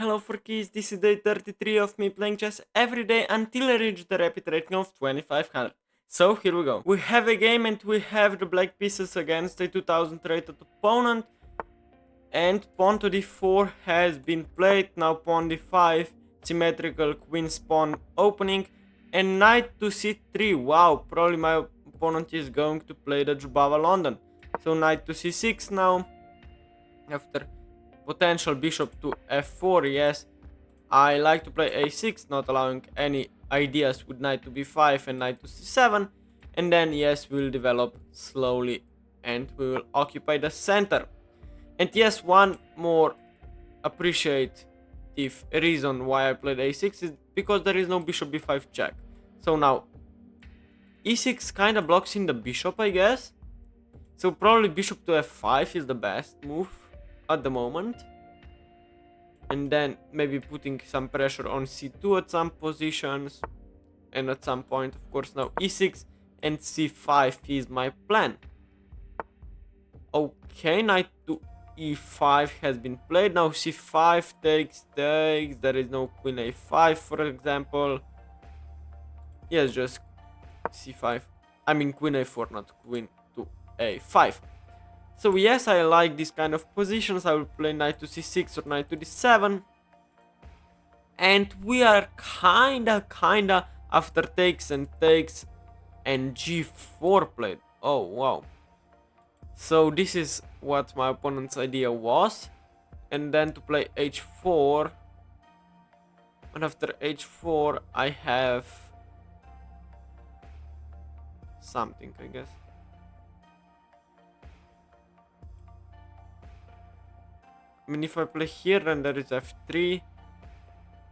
Hello Forkies, this is day 33 of me playing chess every day until I reach the rapid rating of 2500. So here we go. We have a game and we have the black pieces against a 2000 rated opponent. And pawn to d4 has been played, now pawn d5, symmetrical queen pawn opening. And knight to c3, wow, probably my opponent is going to play the Jobava London. So knight to c6 now, after potential bishop to f4, yes. I like to play a6, not allowing any ideas with knight to b5 and knight to c7. And then, yes, we'll develop slowly and we will occupy the center. And yes, one more appreciative reason why I played a6 is because there is no bishop b5 check. So now, e6 kind of blocks in the bishop, I guess. So probably bishop to f5 is the best move at the moment. And then maybe putting some pressure on c2 at some positions. And at some point, of course, now e6 and c5 is my plan. Okay, knight to e5 has been played. Now c5 takes. There is no queen a5, for example. Yes, just c5. I mean queen a4, not queen to a5. So yes, I like this kind of positions. I will play knight to c6 or knight to d7. And we are kinda after takes and g4 played. Oh, wow. So this is what my opponent's idea was. And then to play h4. And after h4, I have something, I guess. I mean, if I play here, then there is f3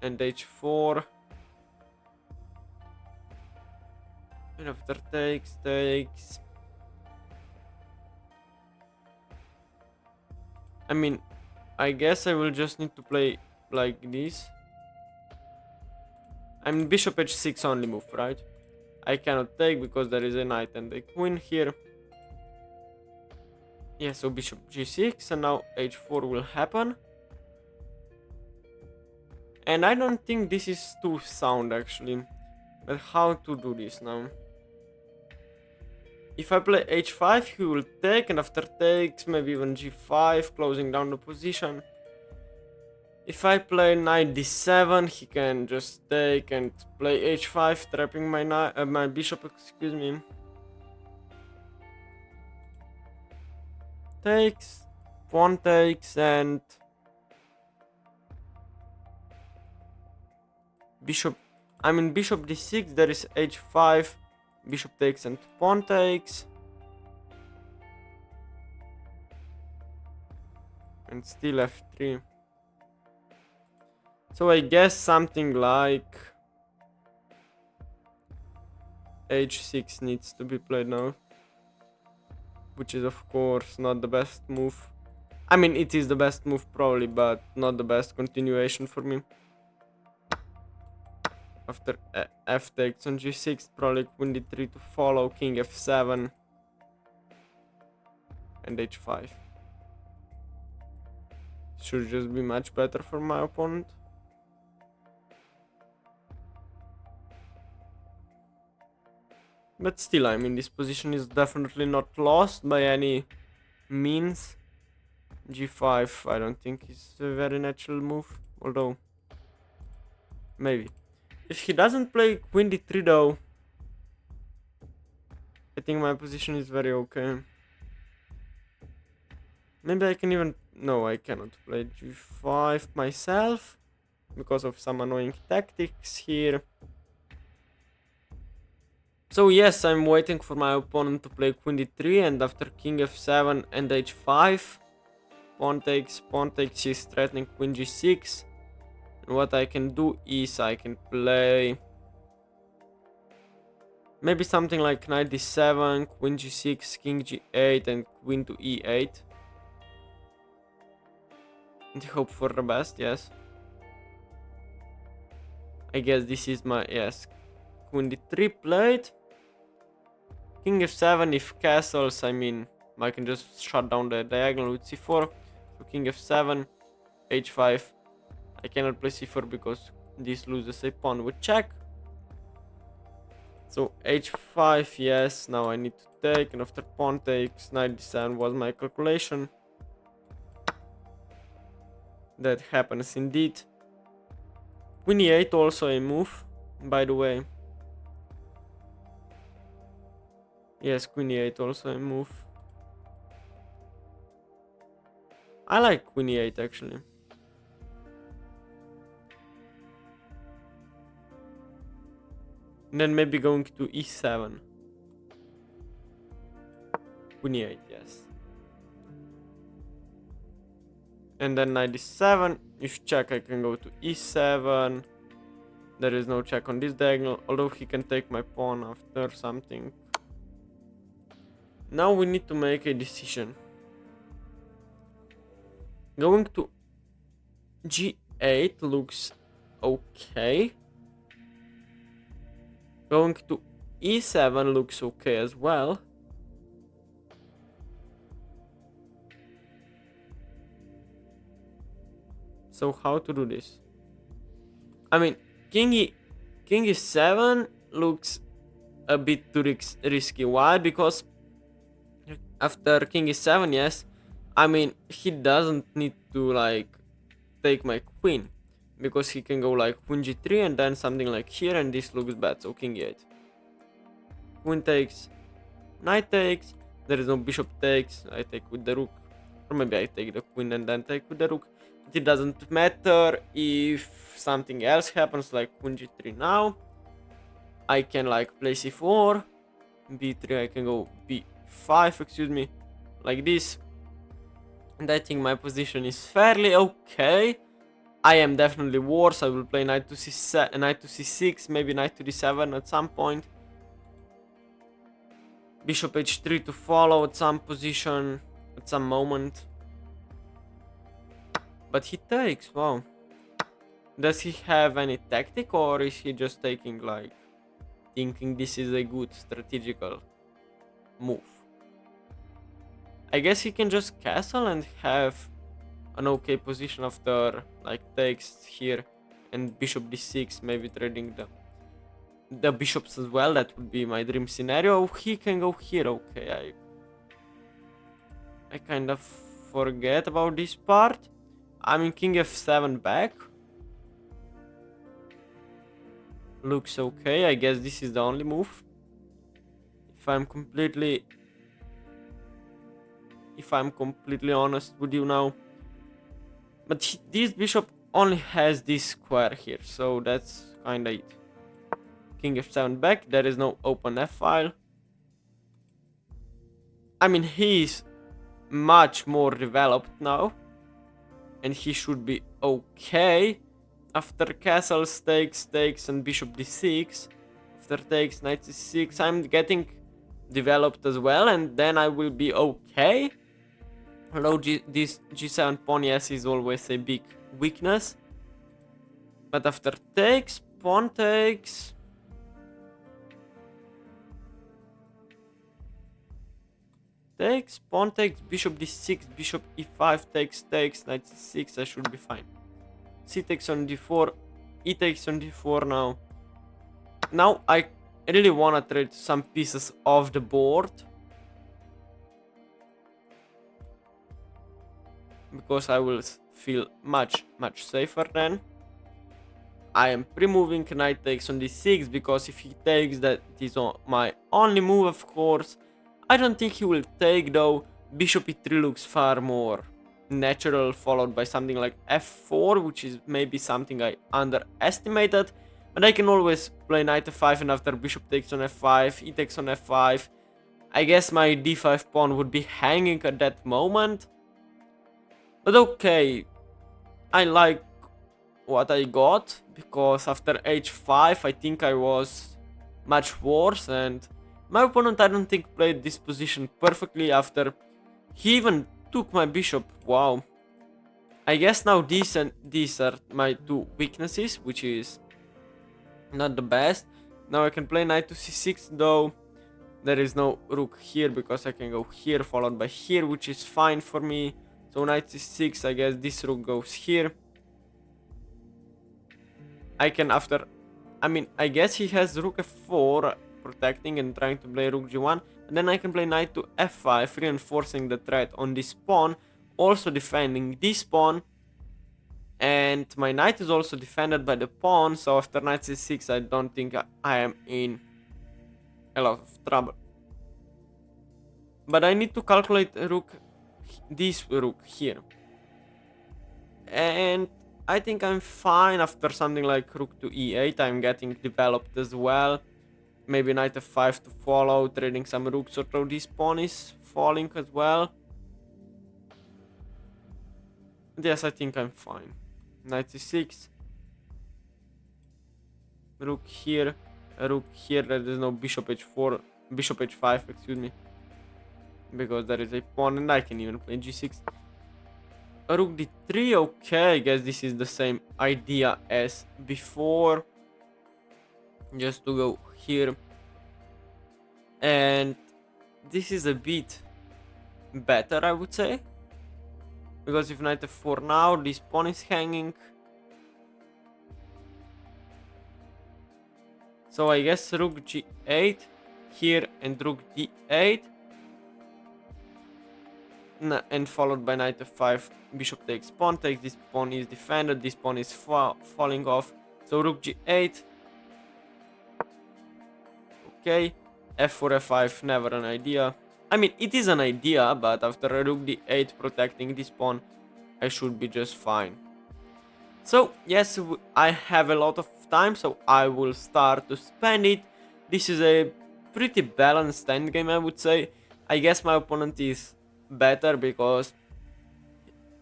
and h4. And after takes. I mean, I guess I will just need to play like this. I mean, bishop h6 only move, right? I cannot take because there is a knight and a queen here. Yeah, so bishop g6 and now h4 will happen. And I don't think this is too sound actually. But how to do this now? If I play h5, he will take, and after takes, maybe even g5, closing down the position. If I play knight d7, he can just take and play h5, trapping my bishop, excuse me. Takes, pawn takes, and bishop. I mean, bishop d6, there is h5, bishop takes and pawn takes. And still f3. So I guess something like h6 needs to be played now. Which is of course not the best move. I mean, it is the best move probably, but not the best continuation for me. After f takes on g6, probably queen d3 to follow, king f7 and h5. Should just be much better for my opponent. But still, I mean, this position is definitely not lost by any means. g5, I don't think is a very natural move, although maybe. If he doesn't play queen d3 though, I think my position is very okay. Maybe I can even... No, I cannot play g5 myself because of some annoying tactics here. So yes, I'm waiting for my opponent to play queen d3, and after king f7 and h5, pawn takes, he's threatening queen g6. And what I can do is I can play maybe something like knight d7, queen g6, king g8, and queen to e8. And hope for the best, yes. I guess this is my, yes, queen d3 played. King f7, if castles, I mean, I can just shut down the diagonal with c4. So king f7, h5, I cannot play c4 because this loses a pawn with check. So h5, yes, now I need to take, and after pawn takes, knight d7 was my calculation. That happens indeed. Queen e8 also a move, by the way. Yes, queen e8 also a move. I like queen e8 actually. And then maybe going to e7. Queen e8, yes. And then knight d7. If check, I can go to e7. There is no check on this diagonal, although he can take my pawn after something. Now we need to make a decision. Going to g8 looks okay. Going to e7 looks okay as well. So how to do this? I mean, king e7 looks a bit too risky. Why? Because after king e7, yes, I mean, he doesn't need to like take my queen, because he can go like queen g3 and then something like here, and this looks bad. So king e8, queen takes, knight takes, there is no bishop takes, I take with the rook, or maybe I take the queen and then take with the rook. It doesn't matter if something else happens, like queen g3 now. I can like play c4, b3, I can go b5, excuse me, like this. And I think my position is fairly okay. I am definitely worse. I will play knight to c7, knight to c6, maybe knight to d7 at some point. Bishop h3 to follow at some position, at some moment. But he takes, wow. Does he have any tactic, or is he just taking like, thinking this is a good strategical move? I guess he can just castle and have an okay position after like takes here and bishop d6, maybe trading the bishops as well. That would be my dream scenario. He can go here, okay. I kind of forget about this part. I mean, king f7 back looks okay. I guess this is the only move, if I'm completely honest with you now. But this bishop only has this square here, so that's kinda it. King f7 back, there is no open f-file. I mean, he is much more developed now, and he should be okay. After castles, takes, and bishop d6, after takes, knight c6, I'm getting developed as well, and then I will be okay. Although this g7 pawn, yes, is always a big weakness. But after takes, pawn takes, pawn takes, bishop d6, bishop e5, takes, knight c6, I should be fine. C takes on d4, e takes on d4 now. Now I really wanna trade some pieces off the board, because I will feel much safer then. I am pre-moving knight takes on d6, because if he takes, that is my only move, of course. I don't think he will take though. Bishop e3 looks far more natural, followed by something like f4, which is maybe something I underestimated. But I can always play knight f5, and after bishop takes on f5, e takes on f5. I guess my d5 pawn would be hanging at that moment. But okay, I like what I got, because after h5 I think I was much worse, and my opponent, I don't think, played this position perfectly. After he even took my bishop. Wow. I guess now these are my two weaknesses, which is not the best. Now I can play knight to c6 though. There is no rook here, because I can go here followed by here, which is fine for me. So knight c6, I guess this rook goes here. I can after... I mean, I guess he has rook f4 protecting and trying to play rook g1. And then I can play knight to f5, reinforcing the threat on this pawn. Also defending this pawn. And my knight is also defended by the pawn. So after knight c6, I don't think I am in a lot of trouble. But I need to calculate this rook here. And I think I'm fine after something like rook to e8. I'm getting developed as well. Maybe knight f5 to follow, trading some rooks, although this pawn is falling as well. And yes, I think I'm fine. Knight c6. Rook here. Rook here. There is no bishop h4. Bishop h5, excuse me. Because there is a pawn and I can even play g6. Rook d3, okay, I guess this is the same idea as before. Just to go here. And this is a bit better, I would say. Because if knight f4 now, this pawn is hanging. So I guess rook g8 here and rook d8. And followed by knight f5, bishop takes, pawn takes, this pawn is defended, this pawn is falling off. So rook g8. Okay, f4, f5, never an idea. I mean, it is an idea, but after a rook d8 protecting this pawn, I should be just fine. So, yes, I have a lot of time, so I will start to spend it. This is a pretty balanced endgame, I would say. I guess my opponent is better because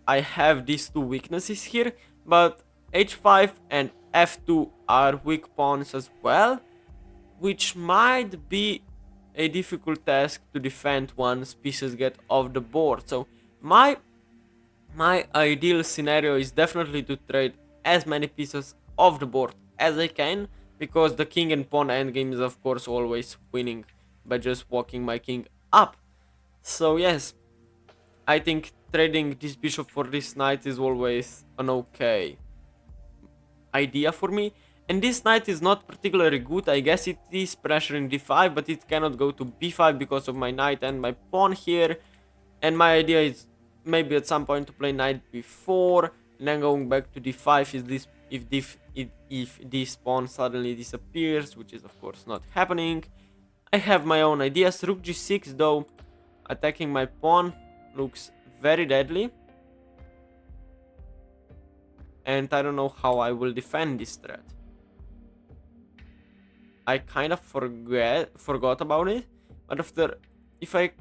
I have these two weaknesses here, but h5 and f2 are weak pawns as well, which might be a difficult task to defend once pieces get off the board. So my ideal scenario is definitely to trade as many pieces off the board as I can, because the king and pawn endgame is of course always winning by just walking my king up. So yes, I think trading this bishop for this knight is always an okay idea for me. And this knight is not particularly good. I guess it is pressuring d5, but it cannot go to b5 because of my knight and my pawn here. And my idea is maybe at some point to play knight b4, and then going back to d5 is this if this pawn suddenly disappears, which is of course not happening. I have my own ideas. Rook g6 though, attacking my pawn, looks very deadly. And I don't know how I will defend this threat. I kind of forgot about it, but if I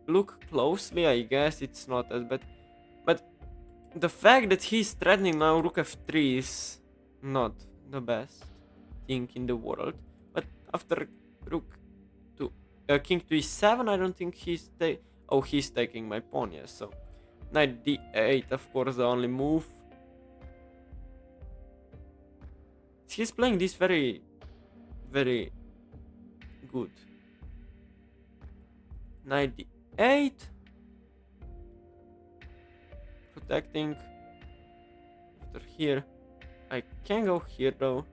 look closely, I guess it's not as bad. But the fact that he's threatening now rook f3 is not the best thing in the world. But after rook to king to e7, I don't think he's he's taking my pawn, yes. So knight d8, of course, the only move. He's playing this very good. Knight d8. Protecting. After here. I can go here though.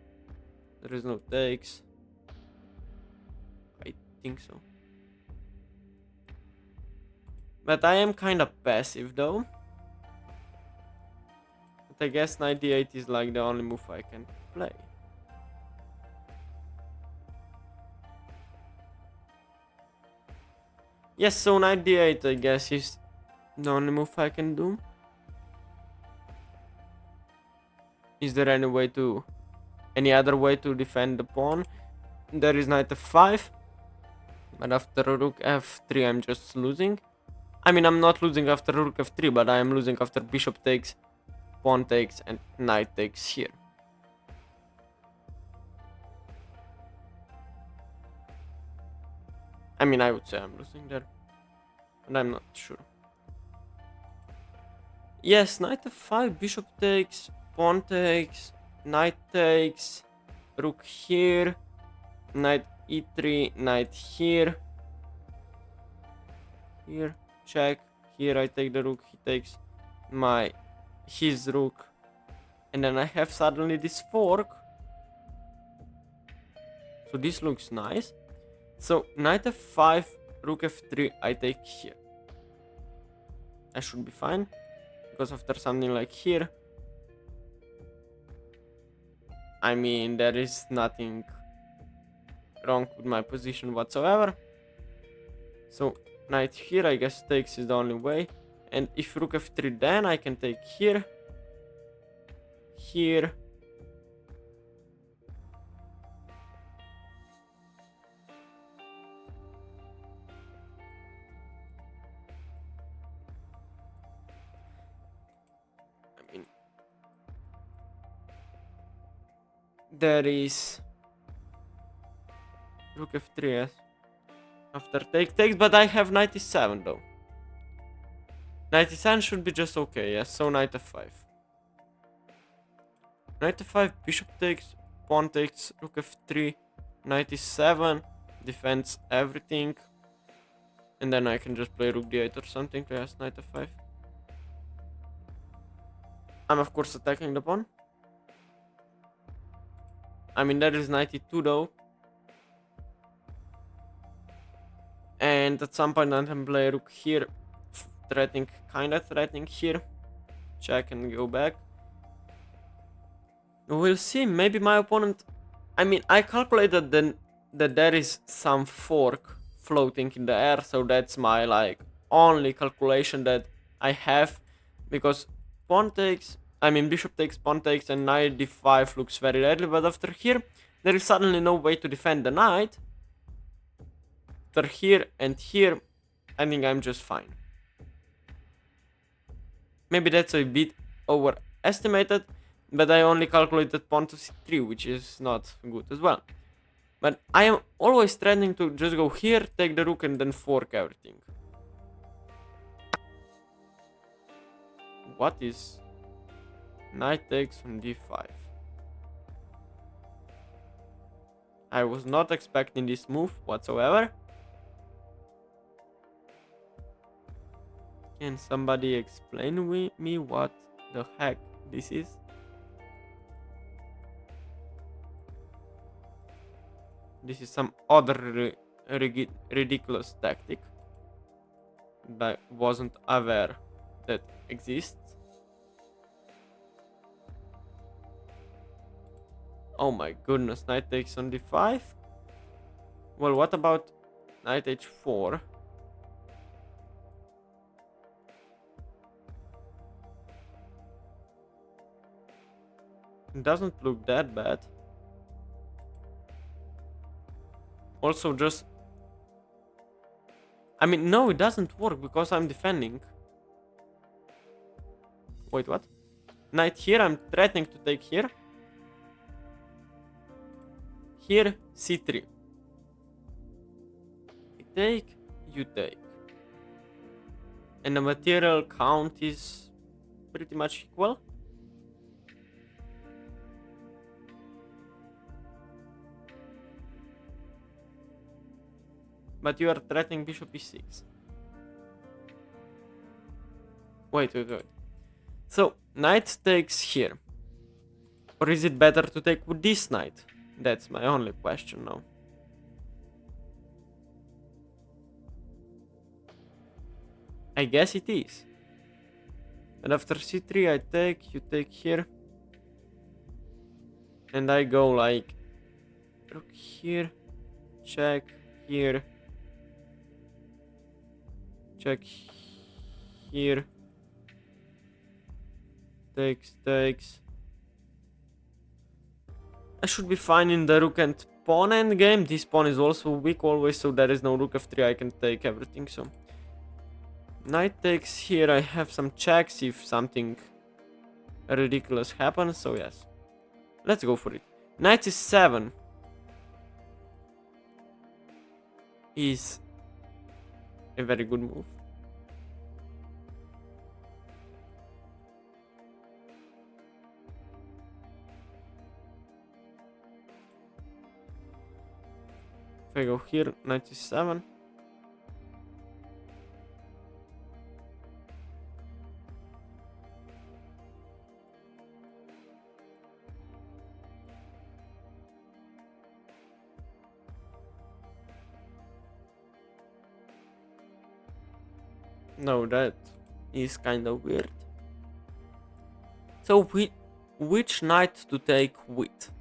There is no takes. I think so. But I am kind of passive though. But I guess knight d8 is like the only move I can play. Yes, so knight d8 I guess is the only move I can do. Is there any other way to defend the pawn? There is knight f5. But after rook f3 I'm just losing. I mean, I'm not losing after rook f3, but I am losing after bishop takes, pawn takes, and knight takes here. I mean, I would say I'm losing there, but I'm not sure. Yes, knight f5, bishop takes, pawn takes, knight takes, rook here, knight e3, knight here. Here, check. Here I take the rook, he takes his rook. And then I have suddenly this fork. So this looks nice. So knight f5, rook f3, I take here. I should be fine, because after something like here, I mean, there is nothing wrong with my position whatsoever. So knight here, I guess takes is the only way. And if rook f3, then I can take here, here. I mean, there is rook f3, yes. After takes, but I have 97 though. 97 should be just okay, yes. So knight f5. Knight f5, bishop takes, pawn takes, rook f3, knight e7, defends everything. And then I can just play rook d8 or something, yes, knight f5. I'm of course attacking the pawn. I mean, there is knight e2 though. And at some point I can play rook here, threatening, kinda threatening here. Check and go back. We'll see, maybe my opponent... I mean, I calculated then that there is some fork floating in the air, so that's my like only calculation that I have, because pawn takes, I mean bishop takes, pawn takes, and knight d5 looks very deadly, but after here there is suddenly no way to defend the knight. After here and here, I think I'm just fine. Maybe that's a bit overestimated, but I only calculated pawn to c3, which is not good as well. But I am always threatening to just go here, take the rook, and then fork everything. What is knight takes on d5? I was not expecting this move whatsoever. Can somebody explain me what the heck this is? This is some other ridiculous tactic that I wasn't aware that exists. Oh my goodness, knight takes on d5? Well, what about knight h4? It doesn't look that bad. Also just... I mean, no, it doesn't work because I'm defending. Wait, what? Knight here, I'm threatening to take here. Here, c3. I take, you take. And the material count is pretty much equal. But you are threatening bishop e6. Wait. So, knight takes here. Or is it better to take with this knight? That's my only question now. I guess it is. And after c3 I take, you take here. And I go like... rook here. Check here. Check here. Takes. I should be fine in the rook and pawn endgame. This pawn is also weak always, so there is no rook f3. I can take everything, so... Knight takes here. I have some checks if something ridiculous happens, so yes. Let's go for it. Knight c7 is a very good move. If I go here, knight c7. No, that is kind of weird. So which knight to take with?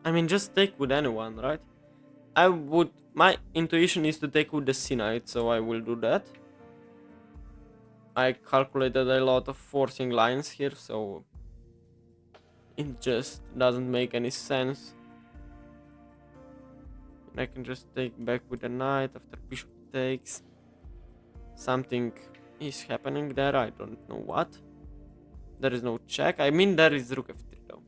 I mean, just take with anyone, right? I would. My intuition is to take with the C knight, so I will do that. I calculated a lot of forcing lines here, so it just doesn't make any sense. I can just take back with the knight after bishop takes. Something is happening there, I don't know what. There is no check. I mean, there is rook f3 though.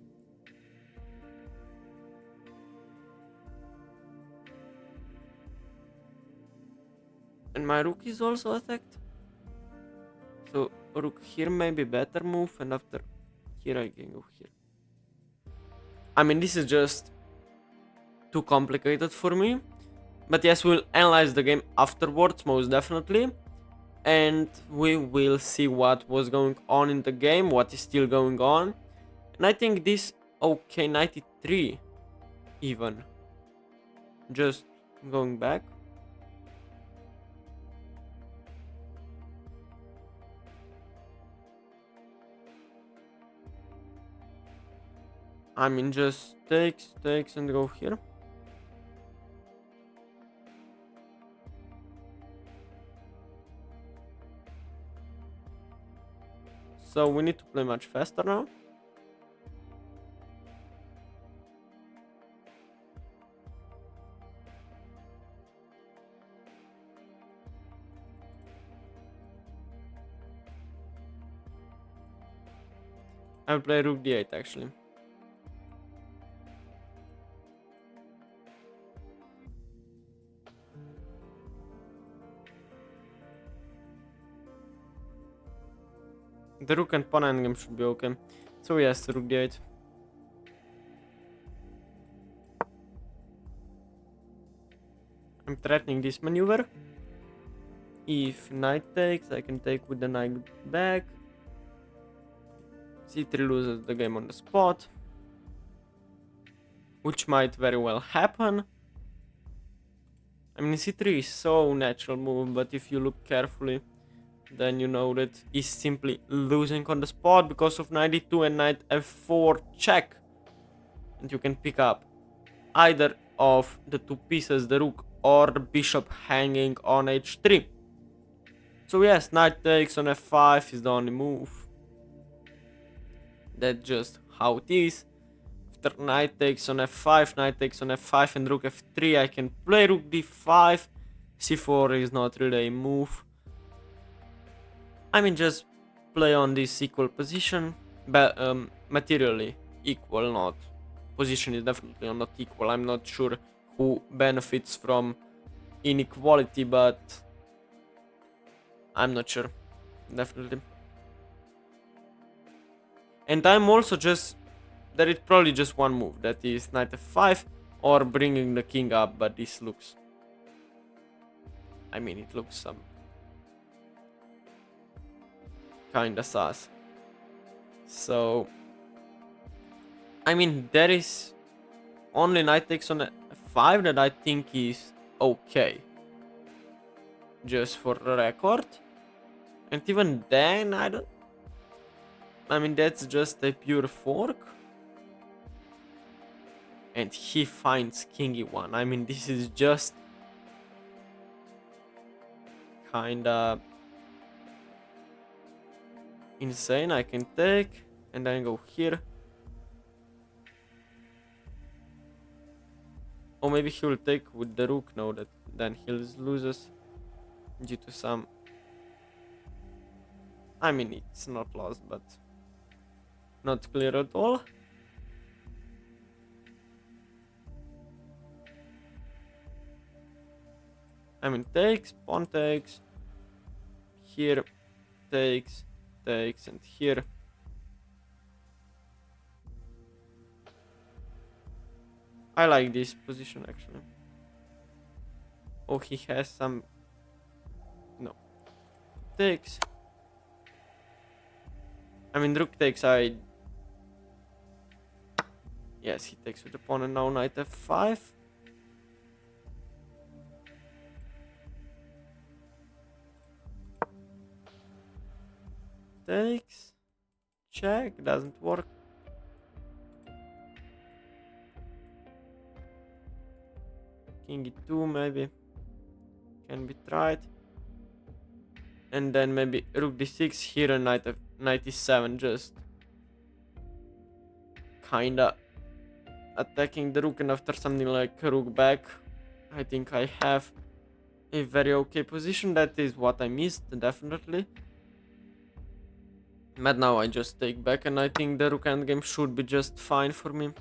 And my rook is also attacked. So rook here may be better move, and after here I can go here. I mean, this is just too complicated for me. But yes, we'll analyze the game afterwards, most definitely. And we will see what was going on in the game, what is still going on. And I think this, okay, 93 even. Just going back. I mean, just takes and go here. So we need to play much faster now. I'll play rook d8 actually. The rook and pawn endgame should be okay. So yes, rook d8. I'm threatening this maneuver. If knight takes, I can take with the knight back. c3 loses the game on the spot, which might very well happen. I mean, c3 is so natural move, but if you look carefully, then you know that he's simply losing on the spot because of knight e2 and knight f4 check. And you can pick up either of the two pieces, the rook or the bishop hanging on h3. So yes, knight takes on f5 is the only move. That's just how it is. After knight takes on f5, knight takes on f5 and rook f3, I can play rook d5. c4 is not really a move. I mean, just play on this equal position, but materially equal, not position is definitely not equal. I'm not sure who benefits from inequality, but I'm not sure, definitely. And I'm also just, there is probably just one move, that is knight f5 or bringing the king up, but this looks, I mean, it looks some kinda sus. So, I mean, there is only knight takes on f5 that I think is okay. Just for the record. And even then, I don't, I mean, that's just a pure fork. And he finds king e1. I mean, this is just kinda insane. I can take and then go here. Or maybe he will take with the rook now that then he loses due to some, I mean, it's not lost, but not clear at all. I mean, takes, pawn takes, here takes, and here. I like this position actually. Oh, he has some... No. Takes. I mean, rook takes, Yes, he takes with the pawn and now knight f5. Takes. Check, doesn't work. King e2 maybe. Can be tried. And then maybe rook d6 here and knight e7 just kinda attacking the rook, and after something like rook back, I think I have a very okay position. That is what I missed, definitely. But now I just take back and I think the rook endgame should be just fine for me.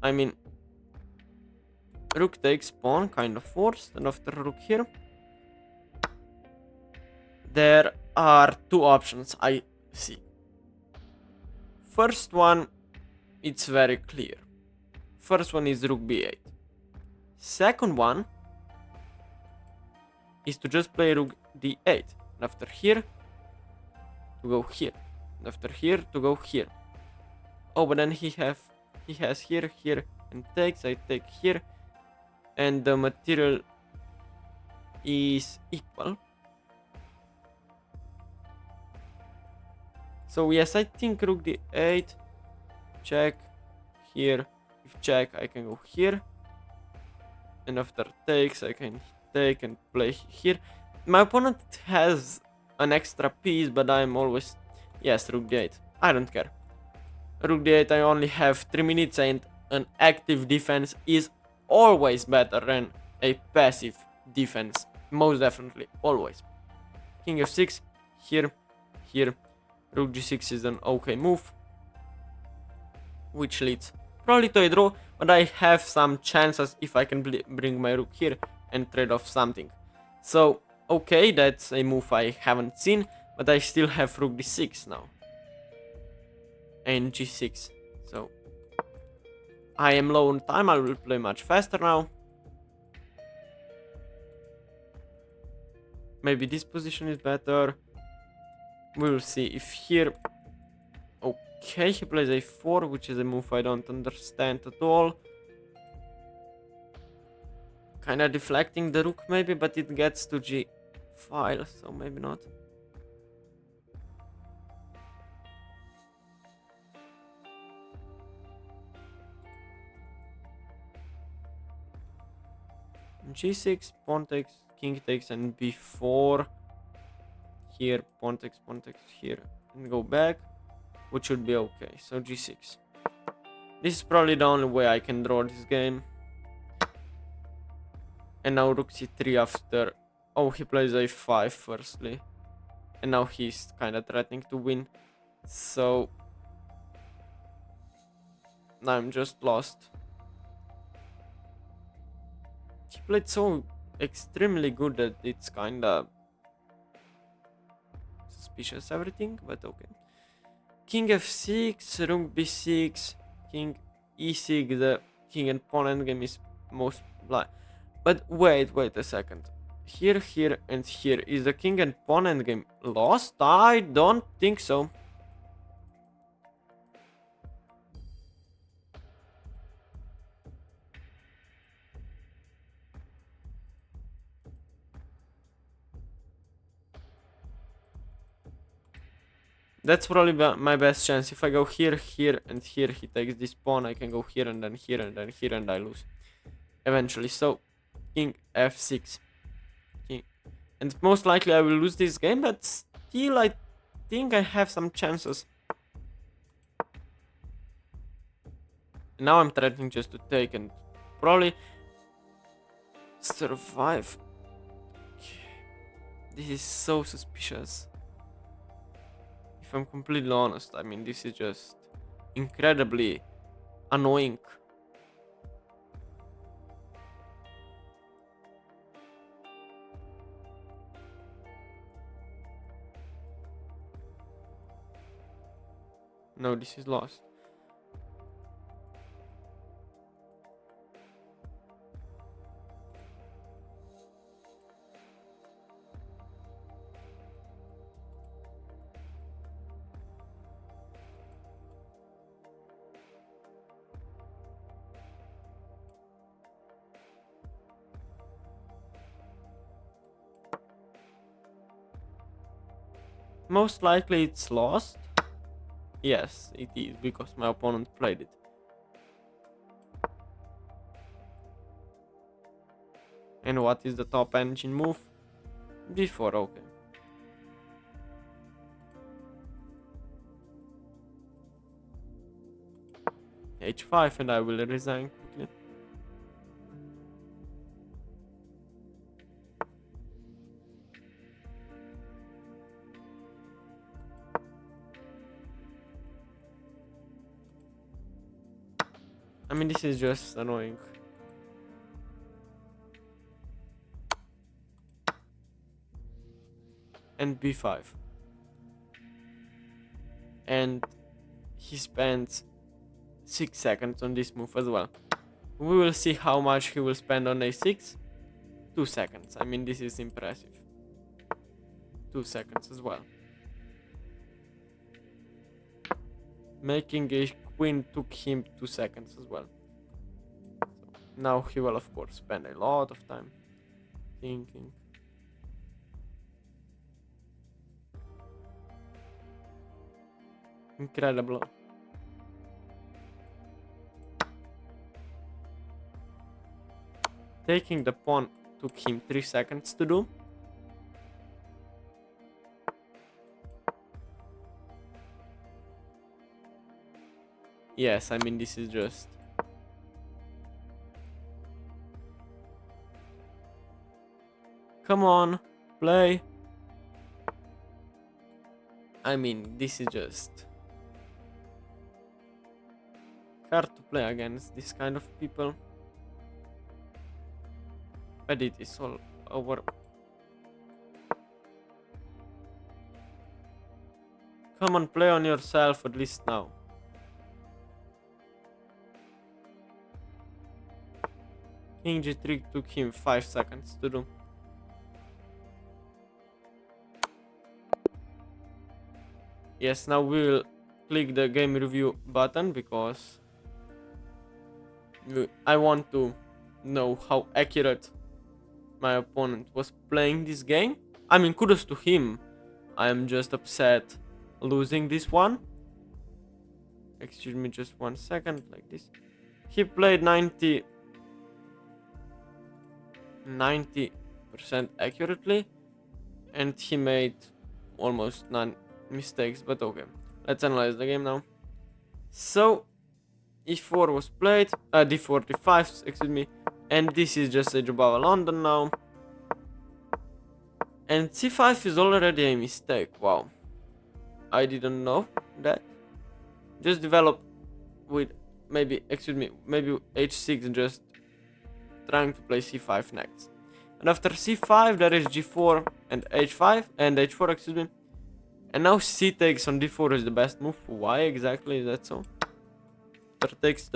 I mean, rook takes pawn, kind of forced, and after rook here, there are two options I see. First one, it's very clear. First one is rook b8. Second one is to just play rook d8. And after here, to go here. And after here, to go here. Oh, but then he has here, here, and takes. I take here. And the material is equal. So yes, I think rook d8, check, here. If check, I can go here. And after takes, I can take and play here. My opponent has an extra piece, but I'm always... Yes, rook d8. I don't care. Rook d8, I only have 3 minutes, and an active defense is always better than a passive defense. Most definitely, always. King f6, here, here. Rook g6 is an okay move, which leads probably to a draw, but I have some chances if I can bring my rook here and trade off something. So, okay, that's a move I haven't seen, but I still have rook d6 now. And g6, so I am low on time, I will play much faster now. Maybe this position is better. We will see. If here... Okay, he plays a4, which is a move I don't understand at all. Kinda deflecting the rook maybe, but it gets to g5, so maybe not. g6, pawn takes, king takes, and b4. Here, pawn takes here, and go back, which should be okay. So g6. This is probably the only way I can draw this game. And now rook c3 after... Oh, he plays a5 firstly. And now he's kind of threatening to win. So... I'm just lost. He played so extremely good that it's kind of... suspicious everything, but okay. King f6, rook b6, king e6, the king and pawn endgame is most blind. But wait a second. Here, here, and here. Is the king and pawn endgame lost? I don't think so. That's probably my best chance. If I go here, here, and here, he takes this pawn. I can go here, and then here, and then here, and I lose. Eventually. So, king f6. King. And most likely I will lose this game, but still I think I have some chances. And now I'm threatening just to take and probably survive. This is so suspicious. If I'm completely honest, I mean, this is just incredibly annoying. No, this is lost. Most likely it's lost. Yes, it is, because my opponent played it. And what is the top engine move? D4, okay. H5 and I will resign quickly. I mean, this is just annoying. And B5. And he spends 6 seconds on this move as well. We will see how much he will spend on A6. 2 seconds. I mean, this is impressive. 2 seconds as well. Making a queen took him 2 seconds as well. So now he will of course spend a lot of time thinking. Incredible. Taking the pawn took him 3 seconds to do. Yes, I mean, this is just... Come on, play. I mean, this is just... hard to play against this kind of people. But it is all over. Come on, play on yourself at least now. King G3 took him 5 seconds to do. Yes, now we'll click the game review button because I want to know how accurate my opponent was playing this game. I mean, kudos to him. I am just upset losing this one. Excuse me just 1 second, like this. He played 90% accurately and he made almost none mistakes, but okay. Let's analyze the game now. So E4 was played, D4, D5, excuse me, and this is just a Jobava London now. And C5 is already a mistake, wow. I didn't know that. Just develop with maybe H6, just trying to play C5 next. And after C5 there is G4 and H5 and H4, excuse me. And now C takes on D4 is the best move. Why exactly is that so? After takes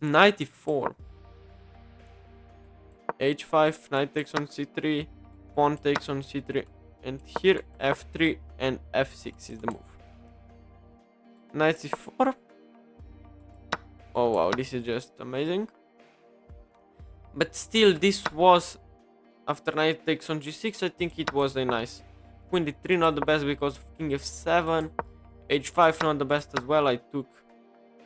94. H5, knight takes on C3, pawn takes on C3, and here F3 and F6 is the move. Knight C4. Oh wow, this is just amazing. But still, this was after knight takes on G6. I think it was a nice queen D3, not the best because of king F7. H5 not the best as well. I took,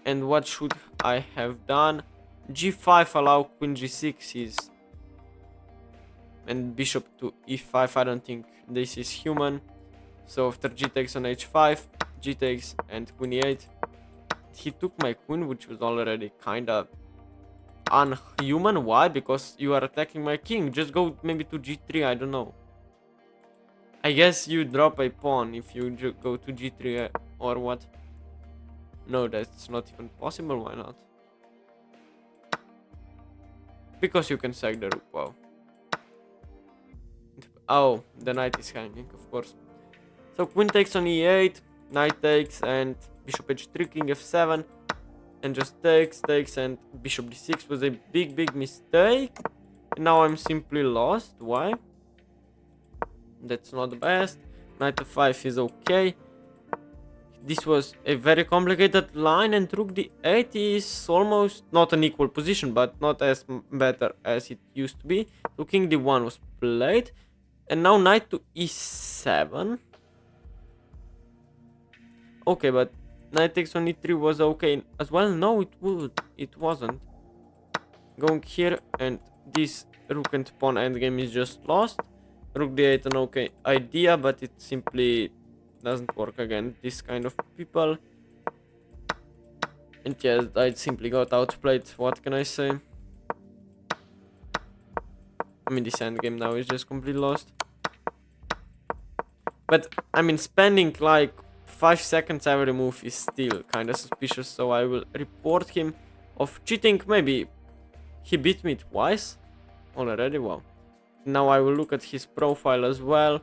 and what should I have done? G5 allow queen G6 is, and bishop to E5. I don't think this is human. So after G takes on H5, G takes and queen E8. He took my queen, which was already kinda unhuman. Why? Because you are attacking my king. Just go maybe to G3, I don't know. I guess you drop a pawn if you go to G3 or what? No, that's not even possible. Why not? Because you can sack the rook. Wow. Oh, the knight is hanging, of course. So queen takes on E8. knight takes and bishop h3, king f7, and just takes, and bishop d6 was a big mistake. And now I'm simply lost. Why? That's not the best. Knight f5 is okay. This was a very complicated line, and rook d8 is almost not an equal position, but not as better as it used to be. So king d1 was played, and now knight to e7. Okay, but knight takes on e3 was okay as well. No, it wasn't. Going here, and this rook and pawn endgame is just lost. Rook d8 an okay idea, but it simply doesn't work against this kind of people. And yes, I simply got outplayed. What can I say? I mean, this endgame now is just completely lost. But I mean, spending like 5 seconds every move is still kind of suspicious. So I will report him of cheating. Maybe he beat me twice already. Wow. Now I will look at his profile as well.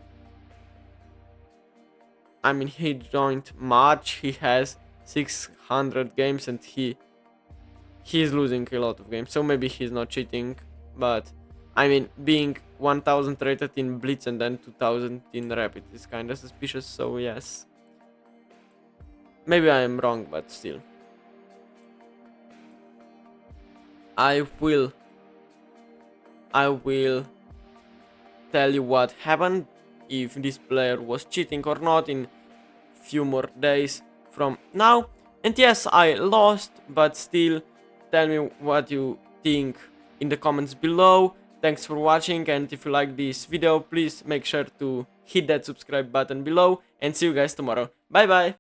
I mean, he joined March. He has 600 games and he's losing a lot of games. So maybe he's not cheating. But I mean, being 1000 rated in Blitz and then 2000 in Rapid is kind of suspicious. So yes. Maybe I am wrong, but still. I will tell you what happened, if this player was cheating or not, in few more days from now. And yes, I lost, but still, tell me what you think in the comments below. Thanks for watching, and if you like this video, please make sure to hit that subscribe button below, and see you guys tomorrow. Bye bye!